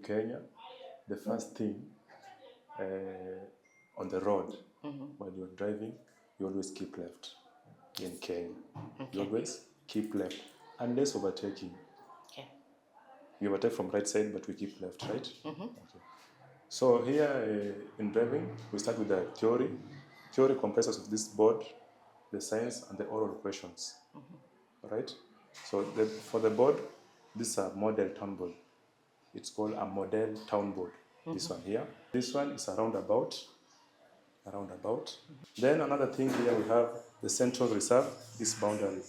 Kenya, the first thing on the road while you're driving, you always keep left in Kenya. You always keep left unless overtaking. Okay. You overtake from right side, but we keep left, right? Okay. So here in driving, we start with the theory. Theory comprises of this board, the science, and the oral questions. Right? So for the board, this is a model town board. It's called a model town board. This one here. This one is a roundabout. A roundabout. Then another thing here we have the central reserve, this boundary.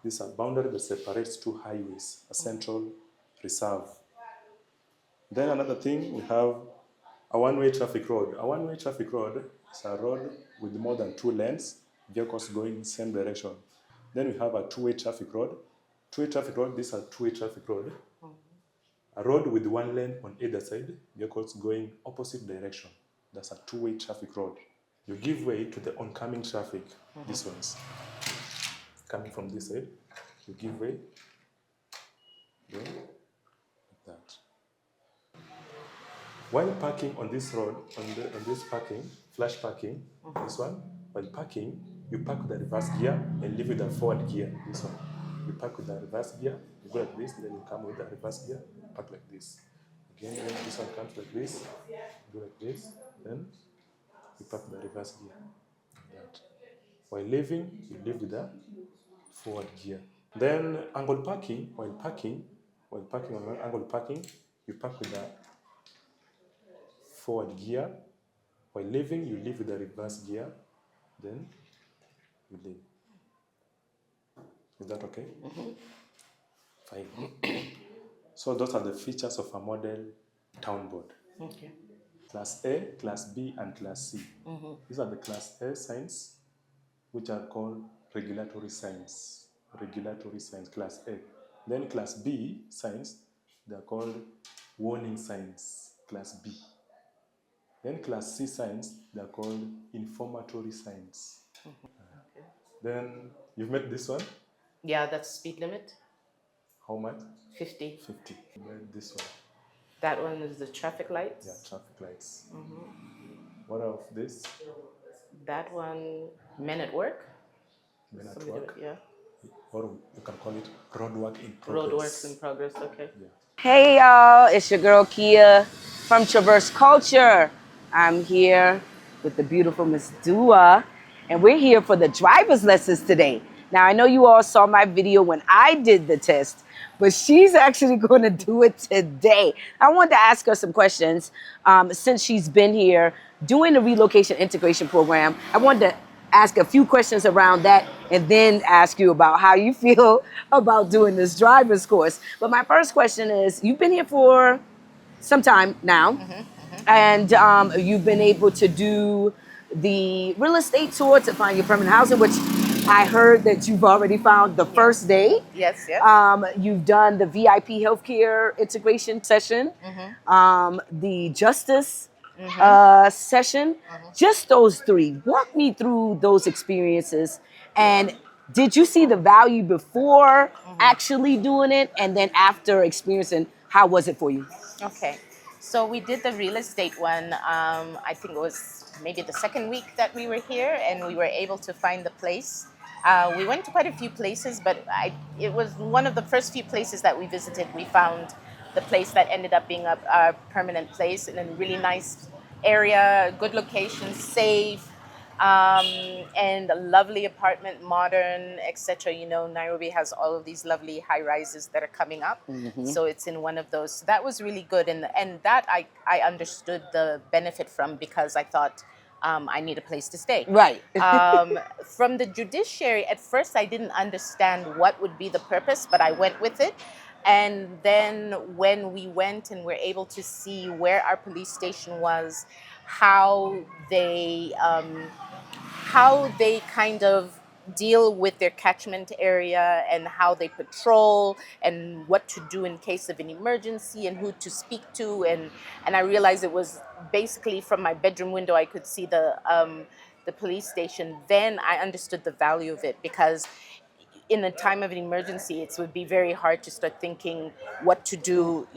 This is a boundary that separates two highways, a central reserve. Then another thing we have a one-way traffic road. A one-way traffic road is a road with more than 2 lanes, vehicles going in the same direction. Then we have a two-way traffic road. Two-way traffic road, this is a two-way traffic road. A road with 1 lane on either side, vehicles going opposite direction. That's a two-way traffic road. You give way to the oncoming traffic, these ones. Coming from this side, you give way, like that. While parking on this road, on this parking, flash parking, this one, while parking, you park with the reverse gear and leave with the forward gear, this one. You park with the reverse gear, you go like this, then you come with the reverse gear, park like this. Again, then this one comes like this, go like this, then you park with the reverse gear, like that. While leaving, you leave with the forward gear. Then angle parking, while parking on angle parking, you park with the forward gear. While leaving, you leave with the reverse gear. Then you leave. Is that okay? Fine. So those are the features of a model town board. Okay. Class A, Class B, and Class C. These are the Class A signs, which are called regulatory signs. Regulatory signs, Class A. Then Class B signs, they are called warning signs, Class B. Then Class C signs, they are called informatory signs. Then you've met this one? Yeah, that's speed limit. How much? 50. 50. You met this one? That one is the traffic lights. Yeah, traffic lights. What of this? That one, men at work. Men at Somebody work? yeah. Or you can call it road work in progress. Road works in progress, okay. Yeah. Hey y'all, it's your girl Kia from Traverze Culture. I'm here with the beautiful Miss Dua, and we're here for the driver's lessons today. Now I know you all saw my video when I did the test, but she's actually going to do it today. I wanted to ask her some questions since she's been here doing the Relocation Integration Program. I wanted to ask a few questions around that and then ask you about how you feel about doing this driver's course. But my first question is, you've been here for some time now, and you've been able to do the real estate tour to find your permanent housing, which I heard that you've already found the first day. Yes, yes. You've done the VIP healthcare integration session, the justice session. Just those 3. Walk me through those experiences. And did you see the value before actually doing it, and then after experiencing, how was it for you? Okay. So we did the real estate one, I think it was maybe the second week that we were here, and we were able to find the place. We went to quite a few places, but it was one of the first few places that we visited. We found the place that ended up being a permanent place in a really nice area, good location, safe, and a lovely apartment, modern, etc. You know, Nairobi has all of these lovely high rises that are coming up. So it's in one of those. So that was really good. And that I understood the benefit from, because I thought I need a place to stay. Right. From the judiciary, at first I didn't understand what would be the purpose, but I went with it. And then when we went and were able to see where our police station was, how they kind of deal with their catchment area and how they patrol and what to do in case of an emergency and who to speak to, and I realized it was basically from my bedroom window I could see the police station. Then I understood the value of it, because in a time of an emergency, it would be very hard to start thinking what to do,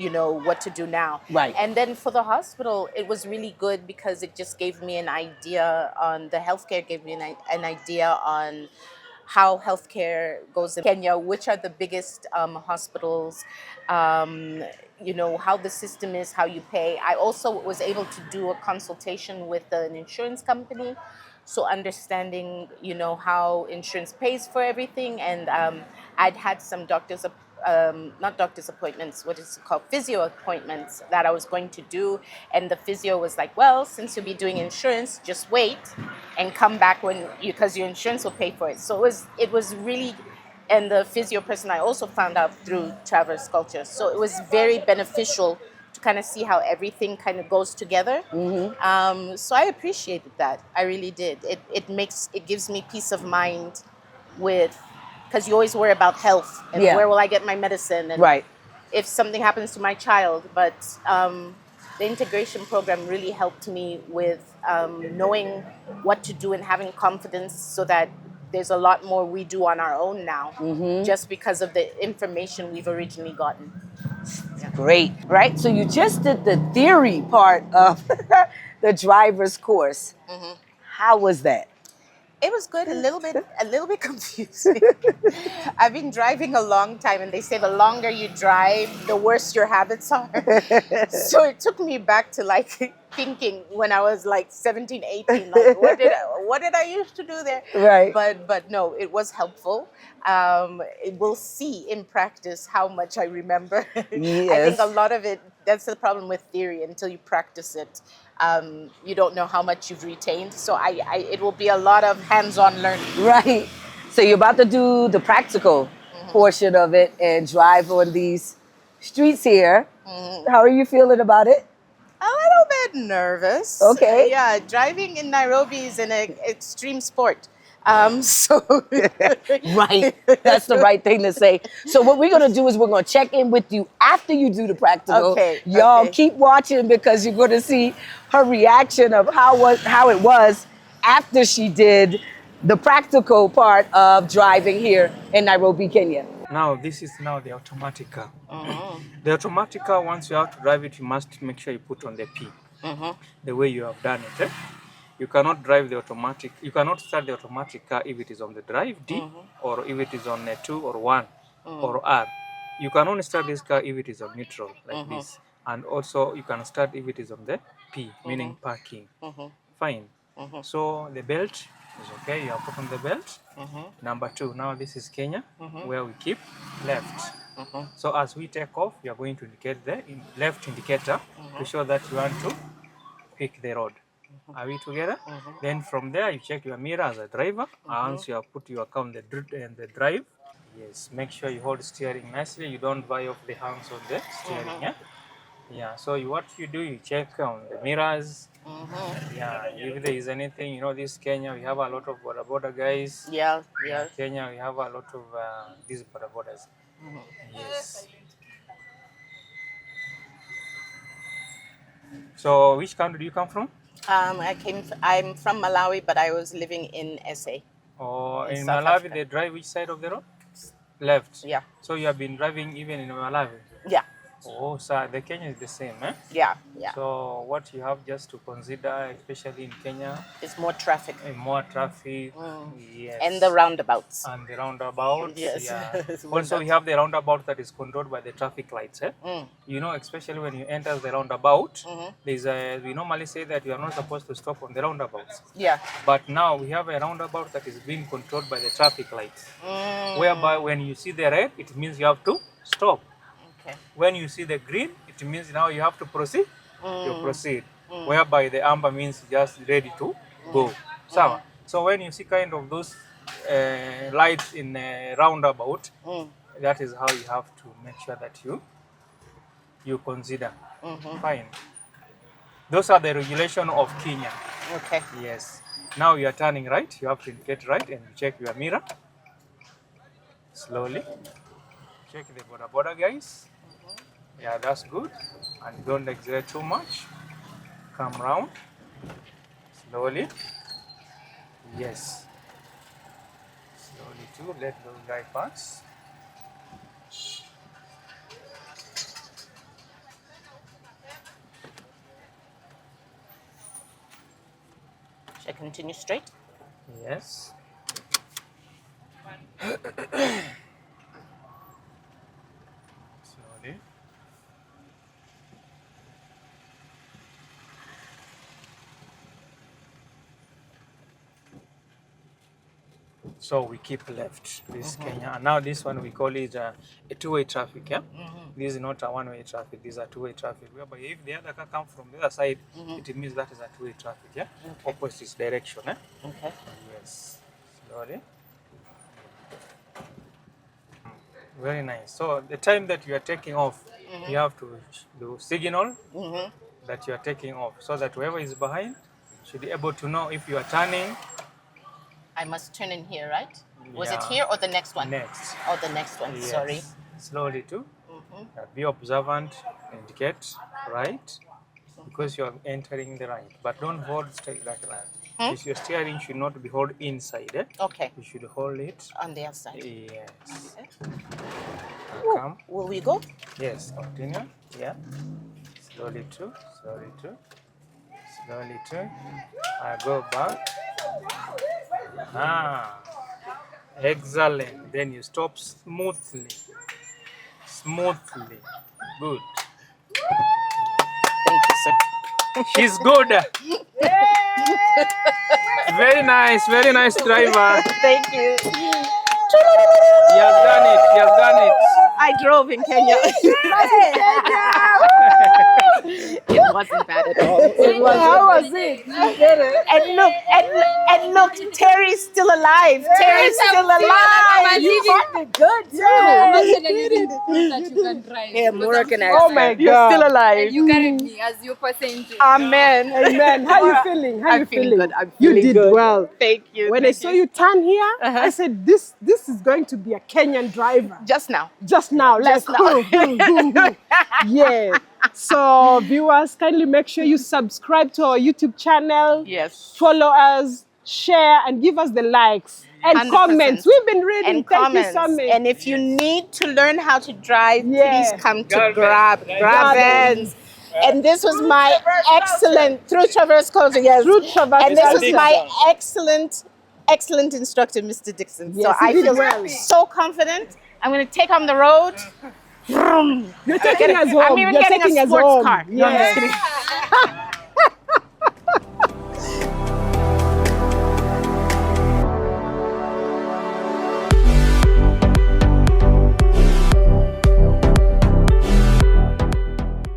what to do now. Right. And then for the hospital, it was really good because it just gave me an idea on the healthcare, gave me an idea on how healthcare goes in Kenya, which are the biggest hospitals, how the system is, how you pay. I also was able to do a consultation with an insurance company. So understanding, how insurance pays for everything. And I'd had some not doctor's appointments, what is it called? Physio appointments that I was going to do. And the physio was like, well, since you'll be doing insurance, just wait and come back because your insurance will pay for it. So it was really, and the physio person I also found out through Traverze Culture. So it was very beneficial to kind of see how everything kind of goes together. So I appreciated that. I really did. It gives me peace of mind because you always worry about health and where will I get my medicine and Right. if something happens to my child. But the integration program really helped me with knowing what to do and having confidence so that there's a lot more we do on our own now just because of the information we've originally gotten. Great, right? So you just did the theory part of the driver's course. How was that? It was good, a little bit confusing. I've been driving a long time and they say the longer you drive, the worse your habits are. So it took me back to like thinking when I was like 17, 18, like what did I used to do there? Right. But no, it was helpful. We'll see in practice how much I remember. Yes. I think a lot of it, that's the problem with theory. Until you practice it, you don't know how much you've retained. So it will be a lot of hands-on learning. Right. So you're about to do the practical portion of it and drive on these streets here. How are you feeling about it? A little bit nervous. Okay. Yeah, driving in Nairobi is an extreme sport. So Right. That's the right thing to say. So what we're going to do is we're going to check in with you after you do the practical. Okay, Y'all okay. keep watching because you're going to see her reaction of how it was after she did the practical part of driving here in Nairobi, Kenya. Now this is now the automatica. The automatica, once you have to drive it, you must make sure you put on the P. The way you have done it. You cannot drive the automatic. You cannot start the automatica if it is on the drive D or if it is on a 2 or 1 or R. You can only start this car if it is on neutral like this. And also you can start if it is on the P, meaning parking. Fine. So the belt is okay. You have put on the belt. Number 2. Now this is Kenya, where we keep left. So as we take off, you are going to indicate the left indicator to show that you want to pick the road. Are we together? Then from there, you check your mirror as a driver. Once you have put your account and the drive, yes, make sure you hold steering nicely. You don't buy off the hands on the steering. Yeah. So what you do, you check on the mirrors. Yeah. If there is anything, this Kenya, we have a lot of border guys. yeah. Kenya, we have a lot of these borders. Yes. So which country do you come from? I'm from Malawi, but I was living in SA. Oh, in South Malawi, Africa. they drive which side of the road? Left. Yeah. So you have been driving even in Malawi? Yeah. Oh, so the Kenya is the same, eh? Yeah. So what you have just to consider, especially in Kenya, It's more traffic. more traffic, yes. And the roundabouts. And the roundabouts, Yes. yeah. Also, we have the roundabout that is controlled by the traffic lights, eh? Especially when you enter the roundabout, we normally say that you are not supposed to stop on the roundabouts. Yeah. But now we have a roundabout that is being controlled by the traffic lights, whereby when you see the red, it means you have to stop. Okay. When you see the green, it means now you have to proceed. You proceed. Whereby the amber means just ready to go. So when you see kind of those lights in a roundabout, that is how you have to make sure that you consider. Fine. Those are the regulation of Kenya. Okay. Yes. Now you are turning right. You have to indicate right and check your mirror. Slowly. Check the border guys. Yeah, that's good. And don't exert too much. Come round. Slowly. Yes. Slowly to let those guys pass. Should I continue straight? Yes. Slowly. So we keep left. This is Kenya. And now this one we call it a two-way traffic. Yeah. This is not a one-way traffic. These are two-way traffic. Whereby if the other car comes from the other side, it means that is a two-way traffic. Yeah. Opposite direction. Eh? Okay. Yes. Slowly. Very nice. So the time that you are taking off, you have to do signal that you are taking off, so that whoever is behind should be able to know if you are turning. I must turn in here, right? Was it Yeah. here or the next one? Next. Oh, the next one. Yes. Sorry. Slowly too. Be observant, indicate right, because you are entering the right. But don't hold straight like that. If your steering should not be held inside. Eh? Okay. You should hold it. On the outside. Yes. Okay. Come. Will we go? Yes. Continue. Yeah. Slowly too. Slowly too. Slowly too. Go back. Excellent. Then you stop smoothly. Smoothly. Good. Thank you, sir. She's good. Very nice. Very nice driver. Thank you. He has done it. He has done it. I drove in Kenya. It wasn't bad at all. How was it? You did it. And look, Terry's still alive. Terry's still alive. You did good too. I'm not sure that you can prove that you can drive. Yeah, because Moroccan I'm accent. Oh my You're still alive. And you carried me as your passenger. Amen. Amen. How you feeling? How I'm you feeling good. I'm You feeling did good. well. Thank you. When I saw you turn here, I said, this is going to be a Kenyan driver. Just now. Just now. Just like, now. Yeah. So viewers, kindly make sure you subscribe to our YouTube channel. Yes. Follow us, share, and give us the likes and 100%. comments. We've been reading. And Thank comments. you so much. And if you need to learn how to drive, Yeah. please come to Garvin. Graben's. And this was my excellent, through Traverze Culture, yes. Through Traverze And this was Culture. my excellent instructor, Mr. Dixon. So Yes, he I did feel well. so confident. I'm going to take on the road. You're taking us home. I'm even You're getting a taking us sports home. car. No, I'm just Yes. kidding.